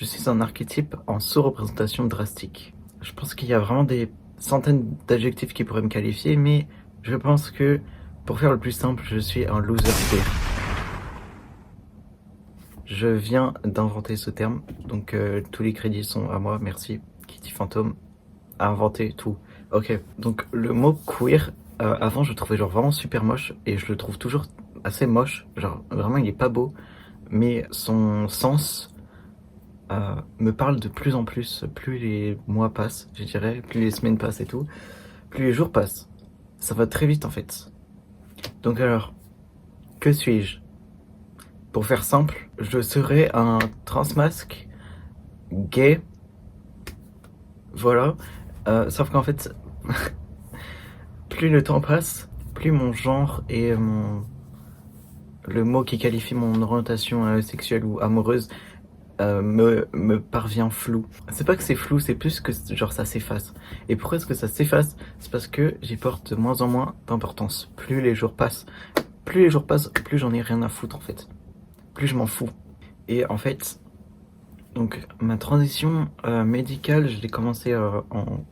Je suis un archétype en sous-représentation drastique. Je pense qu'il y a vraiment des centaines d'adjectifs qui pourraient me qualifier, mais je pense que, pour faire le plus simple, je suis un loser queer. Je viens d'inventer ce terme, donc tous les crédits sont à moi, merci. Kitty Fantôme a inventé tout. Ok, donc le mot queer, avant je le trouvais genre vraiment super moche, et je le trouve toujours assez moche, genre vraiment il est pas beau, mais son sens me parle de plus en plus, plus les mois passent, je dirais, plus les semaines passent et tout, plus les jours passent. Ça va très vite en fait. Donc alors, que suis-je? Pour faire simple, je serais un transmasque gay, voilà. Sauf qu'en fait, plus le temps passe, plus mon genre et le mot qui qualifie mon orientation sexuelle ou amoureuse me parvient flou. C'est pas que c'est flou, c'est plus que genre ça s'efface. Et pourquoi est-ce que ça s'efface? C'est parce que j'y porte de moins en moins d'importance. Plus les jours passent, plus j'en ai rien à foutre en fait. Plus je m'en fous. Et en fait, donc ma transition médicale, je l'ai commencé en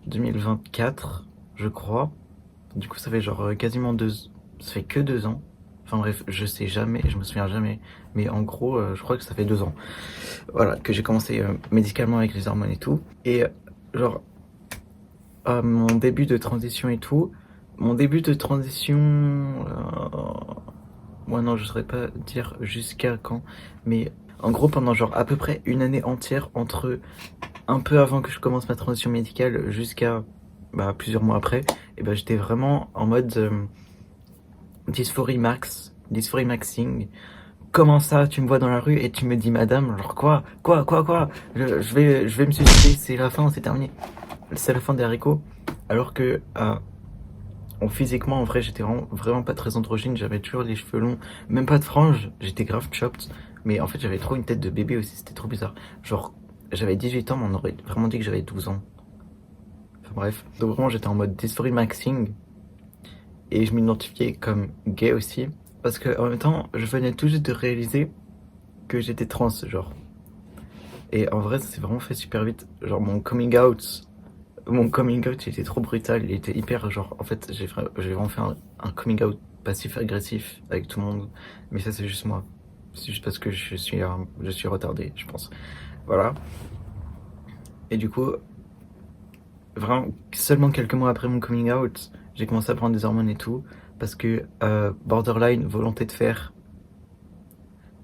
2024, je crois. Du coup, ça fait genre quasiment ça fait que 2 ans. Enfin bref, je sais jamais, je me souviens jamais. Mais en gros, je crois que ça fait 2 ans. Voilà, que j'ai commencé médicalement avec les hormones et tout. Et genre, à mon début de transition et tout, mon début de transition, moi non, je saurais pas dire jusqu'à quand, mais en gros, pendant genre à peu près une année entière, entre un peu avant que je commence ma transition médicale jusqu'à plusieurs mois après, et ben j'étais vraiment en mode dysphorie maxing. Comment ça, tu me vois dans la rue et tu me dis madame, genre quoi, je vais me suicider, c'est la fin, c'est terminé. C'est la fin des haricots. Alors que physiquement, en vrai, j'étais vraiment pas très androgyne, j'avais toujours les cheveux longs, même pas de franges, j'étais grave chopped. Mais en fait, j'avais trop une tête de bébé aussi, c'était trop bizarre. Genre, j'avais 18 ans, mais on aurait vraiment dit que j'avais 12 ans. Enfin bref, donc vraiment, j'étais en mode dysphorie maxing. Et je m'identifiais comme gay aussi. Parce que en même temps, je venais tout juste de réaliser que j'étais trans, genre. Et en vrai, ça s'est vraiment fait super vite. Genre, mon coming out, il était trop brutal. Il était hyper, genre, en fait, j'ai vraiment fait un coming out passif-agressif avec tout le monde. Mais ça, c'est juste moi. C'est juste parce que je suis retardé, je pense. Voilà. Et du coup, vraiment, seulement quelques mois après mon coming out, j'ai commencé à prendre des hormones et tout. Parce que borderline, volonté de faire.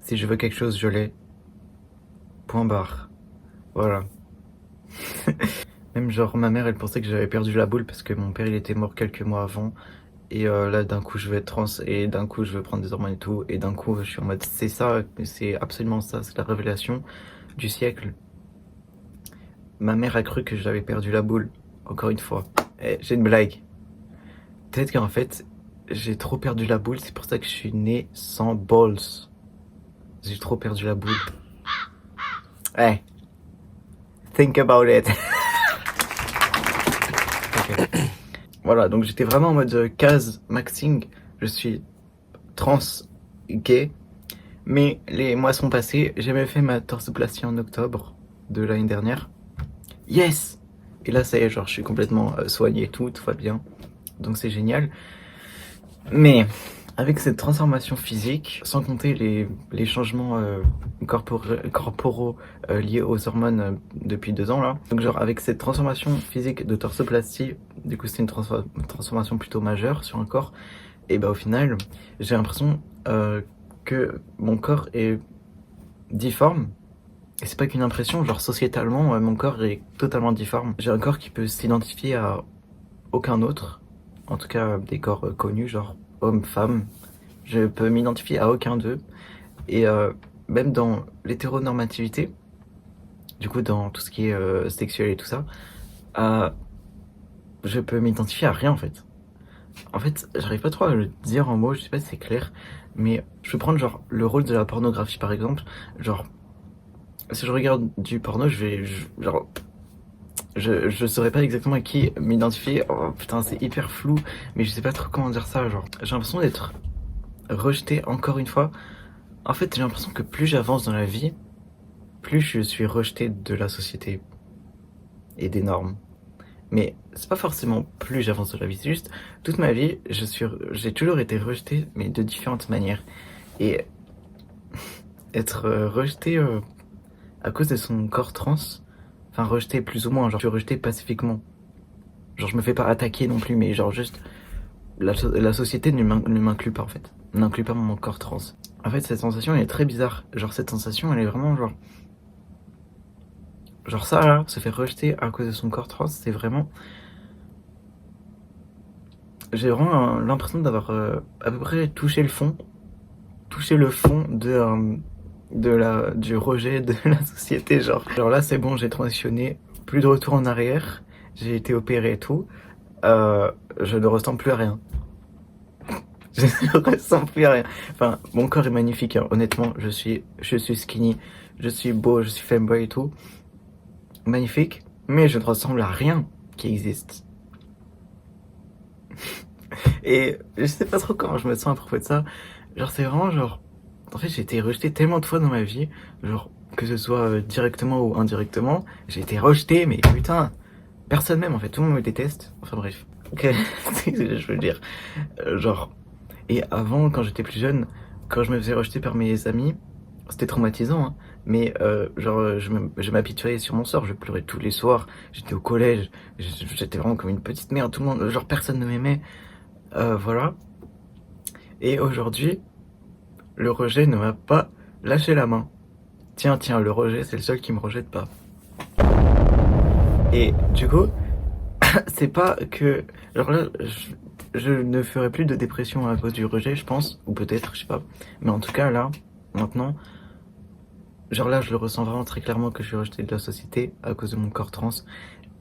Si je veux quelque chose, je l'ai. Point barre. Voilà. Même genre ma mère elle pensait que j'avais perdu la boule parce que mon père il était mort quelques mois avant. Et là d'un coup je veux être trans et d'un coup je veux prendre des hormones et tout. Et d'un coup je suis en mode c'est ça, c'est absolument ça, c'est la révélation du siècle. Ma mère a cru que j'avais perdu la boule, encore une fois. Eh, j'ai une blague. Peut-être qu'en fait j'ai trop perdu la boule, c'est pour ça que je suis né sans balls. J'ai trop perdu la boule. Hey, think about it. Ok. Voilà, donc j'étais vraiment en mode case maxing. Je suis trans gay. Mais les mois sont passés. J'avais fait ma torsoplastie en octobre de l'année dernière. Yes! Et là, ça y est, genre, je suis complètement soigné et tout va bien. Donc c'est génial. Mais avec cette transformation physique, sans compter les changements corporaux liés aux hormones depuis 2 ans là. Donc genre avec cette transformation physique de torsoplastie, du coup c'est une transformation plutôt majeure sur un corps. Et bah au final, j'ai l'impression que mon corps est difforme. Et c'est pas qu'une impression, genre sociétalement, mon corps est totalement difforme. J'ai un corps qui peut s'identifier à aucun autre, en tout cas des corps connus, genre homme, femme. Je peux m'identifier à aucun d'eux. Et même dans l'hétéronormativité, du coup dans tout ce qui est sexuel et tout ça, je peux m'identifier à rien en fait. En fait, j'arrive pas trop à le dire en mots, je sais pas si c'est clair, mais je peux prendre genre le rôle de la pornographie par exemple. Genre, si je regarde du porno, je saurais pas exactement à qui m'identifier. Oh putain, c'est hyper flou, mais je sais pas trop comment dire ça. Genre, j'ai l'impression d'être rejeté encore une fois. En fait, j'ai l'impression que plus j'avance dans la vie, plus je suis rejeté de la société et des normes. Mais c'est pas forcément plus j'avance dans la vie, c'est juste toute ma vie, j'ai toujours été rejeté, mais de différentes manières. Et être rejeté à cause de son corps trans, enfin rejeté plus ou moins, genre je suis rejeté pacifiquement. Genre je me fais pas attaquer non plus, mais genre juste la société ne m'inclut pas en fait, n'inclut pas mon corps trans. En fait cette sensation elle est très bizarre, genre cette sensation elle est vraiment genre ça là, se faire rejeter à cause de son corps trans, c'est vraiment... J'ai vraiment l'impression d'avoir à peu près touché le fond du rejet de la société. Genre là, c'est bon, j'ai transitionné, plus de retour en arrière, j'ai été opéré et tout. Je ne ressens plus à rien. Je ne ressens plus à rien. Enfin, mon corps est magnifique, hein. Honnêtement, je suis skinny, je suis beau, je suis femboy et tout. Magnifique, mais je ne ressemble à rien qui existe. Et je sais pas trop comment je me sens à propos de ça. Genre, c'est vraiment genre. En fait, j'ai été rejeté tellement de fois dans ma vie, genre, que ce soit directement ou indirectement. J'ai été rejeté, mais putain, personne m'aime en fait, tout le monde me déteste. Enfin bref. Ok, c'est ce que je veux dire. Genre. Et avant, quand j'étais plus jeune, quand je me faisais rejeter par mes amis, c'était traumatisant, hein. Mais genre, je m'apitoyais sur mon sort, je pleurais tous les soirs. J'étais au collège, j'étais vraiment comme une petite merde. Tout le monde, genre, personne ne m'aimait. Voilà. Et aujourd'hui, le rejet ne m'a pas lâché la main. Tiens, le rejet, c'est le seul qui me rejette pas. Et du coup, c'est pas que... Genre là, je ne ferai plus de dépression à cause du rejet, je pense. Ou peut-être, je sais pas. Mais en tout cas, là, maintenant, genre là, je le ressens vraiment très clairement que je suis rejeté de la société à cause de mon corps trans.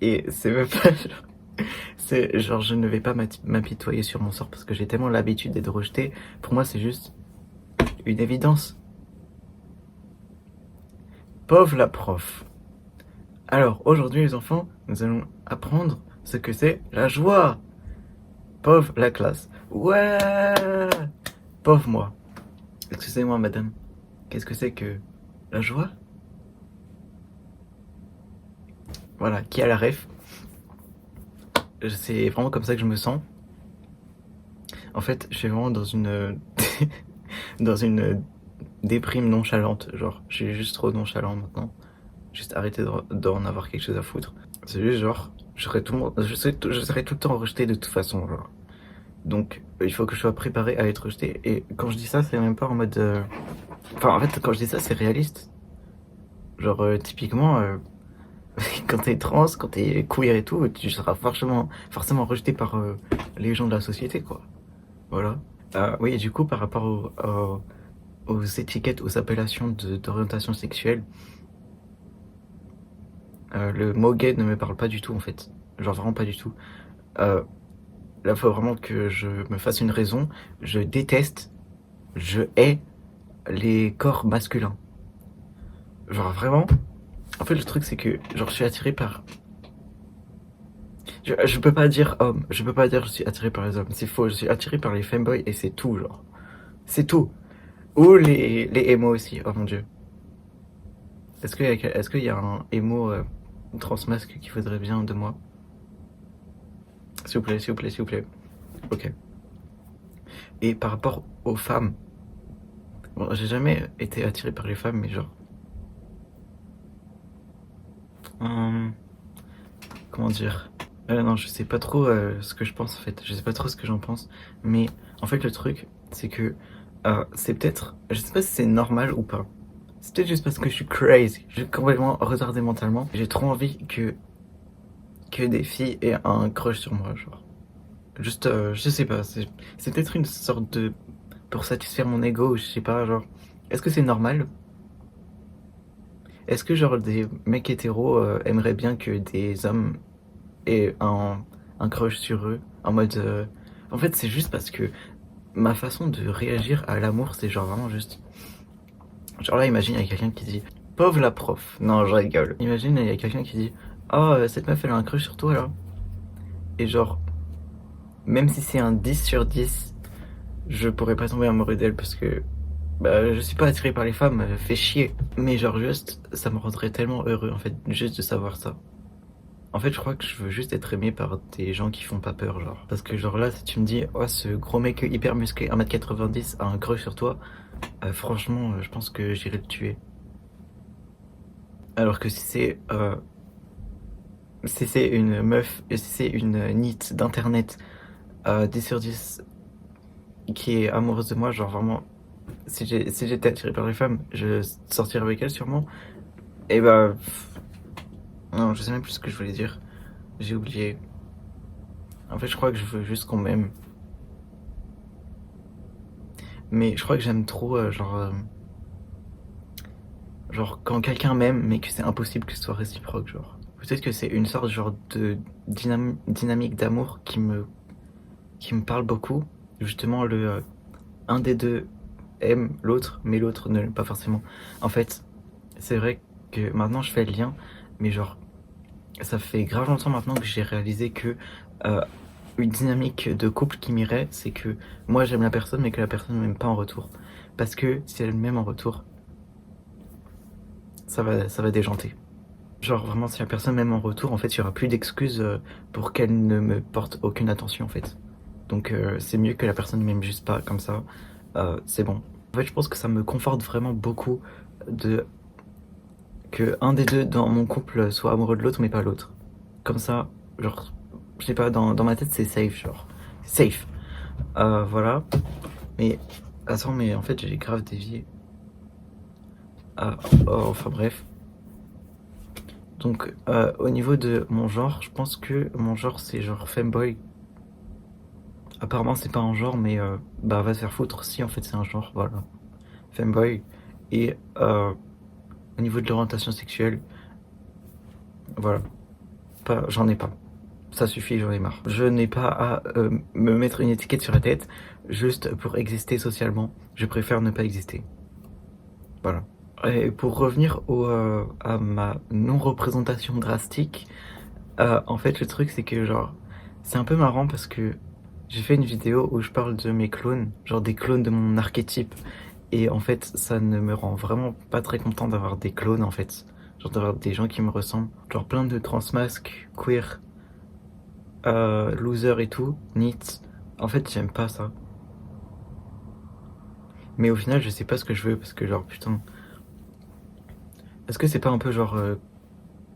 Et c'est même pas... C'est genre, je ne vais pas m'apitoyer sur mon sort parce que j'ai tellement l'habitude d'être rejeté. Pour moi, c'est juste une évidence. Pauvre la prof. Alors, aujourd'hui, les enfants, nous allons apprendre ce que c'est la joie. Pauvre la classe. Ouais. Pauvre moi. Excusez-moi, madame. Qu'est-ce que c'est que la joie? Voilà, qui a la ref? C'est vraiment comme ça que je me sens. En fait, je suis vraiment dans une dans une déprime nonchalante. Genre, je suis juste trop nonchalant maintenant. Juste arrêter d'en avoir quelque chose à foutre. C'est juste genre, je serai tout le temps rejeté de toute façon, genre. Donc, il faut que je sois préparé à être rejeté. Et quand je dis ça, c'est même pas en mode... Enfin, en fait, quand je dis ça, c'est réaliste. Genre, typiquement, quand t'es trans, quand t'es queer et tout, tu seras forcément rejeté par les gens de la société, quoi. Voilà. Oui, et du coup, par rapport aux étiquettes, aux appellations d'orientation sexuelle, le mot gay ne me parle pas du tout, en fait. Genre, vraiment pas du tout. Là, faut vraiment que je me fasse une raison. Je déteste, je hais les corps masculins. Genre, vraiment. En fait, le truc, c'est que, genre, je suis attiré par... Je peux pas dire homme, je peux pas dire je suis attiré par les hommes. C'est faux, je suis attiré par les femboys et c'est tout, genre. C'est tout. Ou les émos aussi, oh mon dieu. Est-ce qu'il y a un émo transmasque qui voudrait bien de moi? S'il vous plaît, s'il vous plaît, s'il vous plaît. Ok. Et par rapport aux femmes, bon, j'ai jamais été attiré par les femmes, mais genre... comment dire? Non, je sais pas trop ce que je pense en fait. Je sais pas trop ce que j'en pense. Mais en fait, le truc, c'est que c'est peut-être. Je sais pas si c'est normal ou pas. C'est peut-être juste parce que je suis crazy. Je suis complètement retardé mentalement. J'ai trop envie que des filles aient un crush sur moi, genre. Juste, je sais pas. C'est peut-être une sorte de. Pour satisfaire mon ego, je sais pas, genre. Est-ce que c'est normal? Est-ce que, genre, des mecs hétéros aimeraient bien que des hommes aient un crush sur eux? En mode. En fait, c'est juste parce que ma façon de réagir à l'amour, c'est genre vraiment juste. Genre là, imagine, il y a quelqu'un qui dit pauvre la prof. Non, je rigole. Imagine, il y a quelqu'un qui dit oh, cette meuf, elle a un crush sur toi là. Et genre, même si c'est un 10 sur 10, je pourrais pas tomber amoureux d'elle parce que Bah, je suis pas attiré par les femmes, fais chier. Mais genre juste, ça me rendrait tellement heureux en fait, juste de savoir ça. En fait, je crois que je veux juste être aimé par des gens qui font pas peur, genre. Parce que genre là, si tu me dis, oh, ce gros mec hyper musclé, 1m90 a un crush sur toi, franchement, je pense que j'irai le tuer. Alors que si c'est une meuf, si c'est une NEET d'internet 10 sur 10 qui est amoureuse de moi, genre vraiment, si j'étais attiré par les femmes, je sortirais avec elle sûrement. Et bah, non, je sais même plus ce que je voulais dire. J'ai oublié. En fait, je crois que je veux juste qu'on m'aime. Mais je crois que j'aime trop, genre quand quelqu'un m'aime, mais que c'est impossible que ce soit réciproque, genre. Peut-être que c'est une sorte genre de dynamique d'amour qui me parle beaucoup. Justement, un des deux aime l'autre, mais l'autre ne l'aime pas forcément. En fait, c'est vrai que maintenant je fais le lien, mais genre, ça fait grave longtemps maintenant que j'ai réalisé que euh, une dynamique de couple qui m'irait, c'est que moi j'aime la personne, mais que la personne ne m'aime pas en retour. Parce que si elle m'aime en retour, ça va déjanter. Genre vraiment, si la personne m'aime en retour, en fait, il y aura plus d'excuses pour qu'elle ne me porte aucune attention, en fait. Donc c'est mieux que la personne ne m'aime juste pas comme ça. C'est bon. En fait, je pense que ça me conforte vraiment beaucoup de que un des deux dans mon couple soit amoureux de l'autre, mais pas l'autre. Comme ça, genre, je sais pas, dans ma tête, c'est safe, genre. Safe. Voilà. Mais, attends, mais en fait, j'ai grave dévié. Enfin bref. Donc, au niveau de mon genre, je pense que mon genre, c'est genre femboy. Apparemment, c'est pas un genre, mais bah, va se faire foutre. Si, en fait, c'est un genre, voilà. Femboy. Et au niveau de l'orientation sexuelle, voilà. J'en ai pas. Ça suffit, j'en ai marre. Je n'ai pas à me mettre une étiquette sur la tête juste pour exister socialement. Je préfère ne pas exister. Voilà. Et pour revenir à ma non-représentation drastique, en fait, le truc, c'est que genre, c'est un peu marrant parce que j'ai fait une vidéo où je parle de mes clones, genre des clones de mon archétype. Et en fait, ça ne me rend vraiment pas très content d'avoir des clones, en fait. Genre d'avoir des gens qui me ressemblent. Genre plein de transmasques, queer, loser et tout, NEET. En fait, j'aime pas ça. Mais au final, je sais pas ce que je veux parce que genre, putain. Est-ce que c'est pas un peu genre.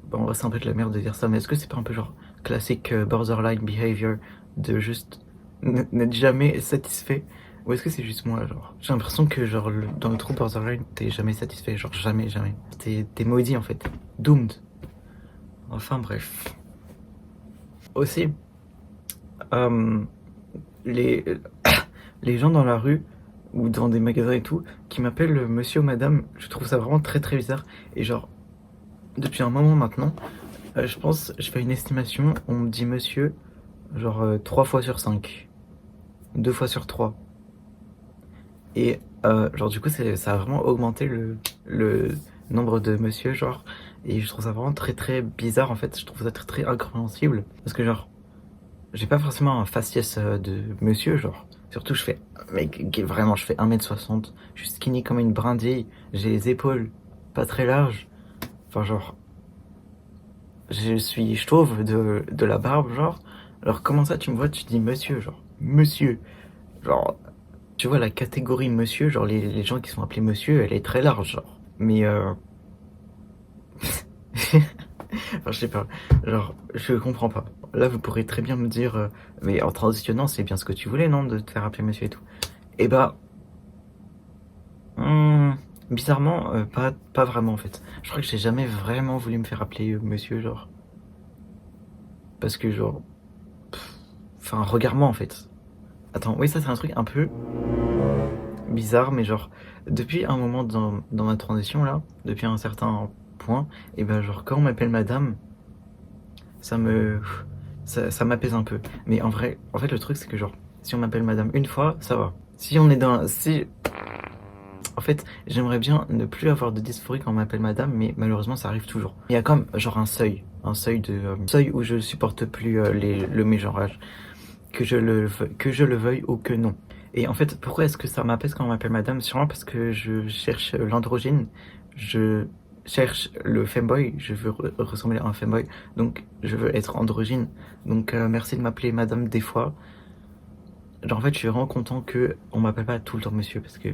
Bon, c'est un peu de la merde de dire ça, mais est-ce que c'est pas un peu genre classique borderline behavior de juste n'être jamais satisfait? Ou est-ce que c'est juste moi, genre? J'ai l'impression que genre dans le trou borderline, t'es jamais satisfait, genre jamais, jamais. T'es maudit en fait. Doomed. Enfin bref. Aussi, euh, les, les gens dans la rue ou dans des magasins et tout qui m'appellent monsieur ou madame, je trouve ça vraiment très très bizarre. Et genre, depuis un moment maintenant, je pense, je fais une estimation, on me dit monsieur, genre 3 fois sur 5, 2 fois sur 3. Et genre du coup, ça a vraiment augmenté le nombre de monsieur, genre. Et je trouve ça vraiment très très bizarre en fait, je trouve ça très très incompréhensible. Parce que genre, j'ai pas forcément un faciès de monsieur, genre. Surtout, mec, vraiment, je fais 1m60, je suis skinny comme une brindille, j'ai les épaules pas très larges. Enfin, genre, je suis chauve de la barbe, genre. Alors, comment ça, tu me vois, tu dis monsieur, genre, monsieur. Genre, tu vois, la catégorie monsieur, genre, les gens qui sont appelés monsieur, elle est très large, genre. Mais, enfin, je sais pas. Genre, je comprends pas. Là, vous pourrez très bien me dire, mais en transitionnant, c'est bien ce que tu voulais, non, de te faire appeler monsieur et tout. Et bah, hmm, bizarrement, pas vraiment en fait. Je crois que j'ai jamais vraiment voulu me faire appeler monsieur, genre. Parce que, genre, enfin, regarde-moi en fait. Attends, oui, ça c'est un truc un peu bizarre, mais genre, depuis un moment dans ma transition là, depuis un certain point, et ben, genre, quand on m'appelle madame, ça me. Ça m'apaise un peu. Mais en vrai, en fait, le truc c'est que, genre, si on m'appelle madame une fois, ça va. Si on est dans. Si. En fait, j'aimerais bien ne plus avoir de dysphorie quand on m'appelle madame, mais malheureusement, ça arrive toujours. Il y a comme, genre, un seuil seuil où je supporte plus le mégenrage, que je le veuille ou que non. Et en fait, pourquoi est-ce que ça m'apaise quand on m'appelle madame? Sûrement parce que je cherche l'androgyne, je cherche le femboy, je veux ressembler à un femboy, donc je veux être androgyne. Donc merci de m'appeler madame des fois. Genre en fait, je suis vraiment content que on m'appelle pas tout le temps monsieur parce que,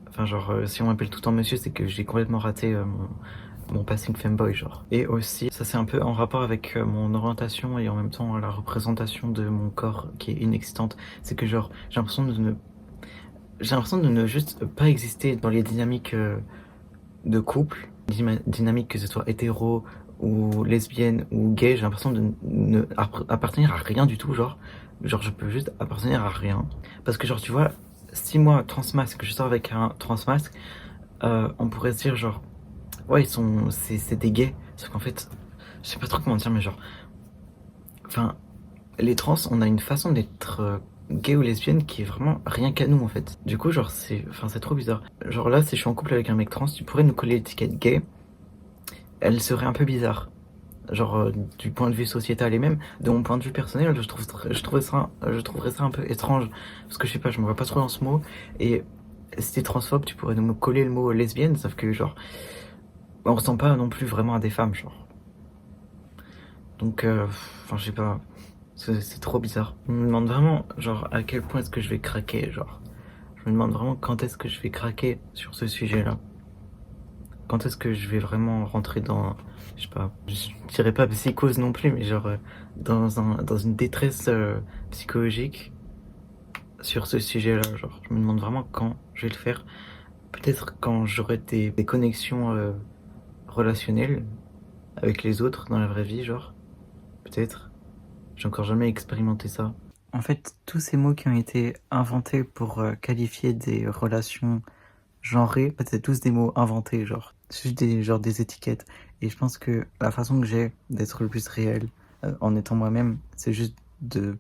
enfin genre, si on m'appelle tout le temps monsieur, c'est que j'ai complètement raté mon passing femboy genre. Et aussi, ça c'est un peu en rapport avec mon orientation et en même temps la représentation de mon corps qui est inexistante. C'est que genre, j'ai l'impression de ne juste pas exister dans les dynamiques de couple, dynamique que ce soit hétéro ou lesbienne ou gay, j'ai l'impression de ne appartenir à rien du tout, genre je peux juste appartenir à rien. Parce que genre tu vois, si moi transmasque, je sors avec un transmasque, on pourrait se dire genre, ouais c'est des gays, sauf qu'en fait, je sais pas trop comment dire, mais genre, enfin, les trans, on a une façon d'être gay ou lesbienne qui est vraiment rien qu'à nous en fait. Du coup, genre, c'est trop bizarre. Genre là, si je suis en couple avec un mec trans, tu pourrais nous coller l'étiquette gay, elle serait un peu bizarre. Genre, du point de vue sociétal et même de mon point de vue personnel, je trouverais ça un peu étrange. Parce que je sais pas, je me vois pas trop dans ce mot. Et si t'es transphobe, tu pourrais nous me coller le mot lesbienne, sauf que genre, on ressemble pas non plus vraiment à des femmes, genre. Donc, enfin, je sais pas. C'est trop bizarre. Je me demande vraiment, genre, à quel point est-ce que je vais craquer, genre. Je me demande vraiment quand est-ce que je vais craquer sur ce sujet-là. Quand est-ce que je vais vraiment rentrer dans, je sais pas, je dirais pas psychose non plus, mais genre, dans une détresse psychologique sur ce sujet-là. Genre, je me demande vraiment quand je vais le faire. Peut-être quand j'aurai des connexions relationnelles avec les autres dans la vraie vie, genre. Peut-être. J'ai encore jamais expérimenté ça. En fait, tous ces mots qui ont été inventés pour qualifier des relations genrées, en fait, c'est tous des mots inventés, genre. C'est juste des étiquettes. Et je pense que la façon que j'ai d'être le plus réel en étant moi-même, c'est juste de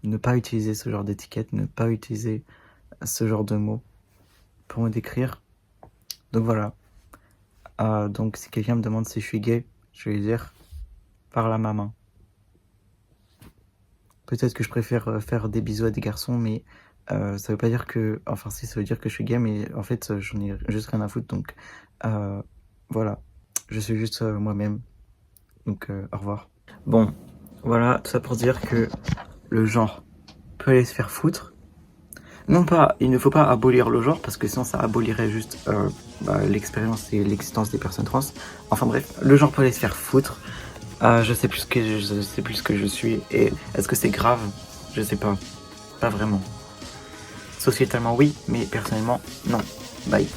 ne pas utiliser ce genre d'étiquette, ne pas utiliser ce genre de mots pour me décrire. Donc voilà. Donc si quelqu'un me demande si je suis gay, je vais lui dire parle à ma main. Peut-être que je préfère faire des bisous à des garçons, mais ça veut pas dire que... Enfin si, ça veut dire que je suis gay, mais en fait j'en ai juste rien à foutre, donc voilà. Je suis juste moi-même, donc au revoir. Bon, voilà, tout ça pour dire que le genre peut aller se faire foutre. Non pas, il ne faut pas abolir le genre, parce que sinon ça abolirait juste l'expérience et l'existence des personnes trans. Enfin bref, le genre peut aller se faire foutre. Je sais plus ce que je suis, et est-ce que c'est grave? Je sais pas. Pas vraiment. Sociétalement oui, mais personnellement non. Bye.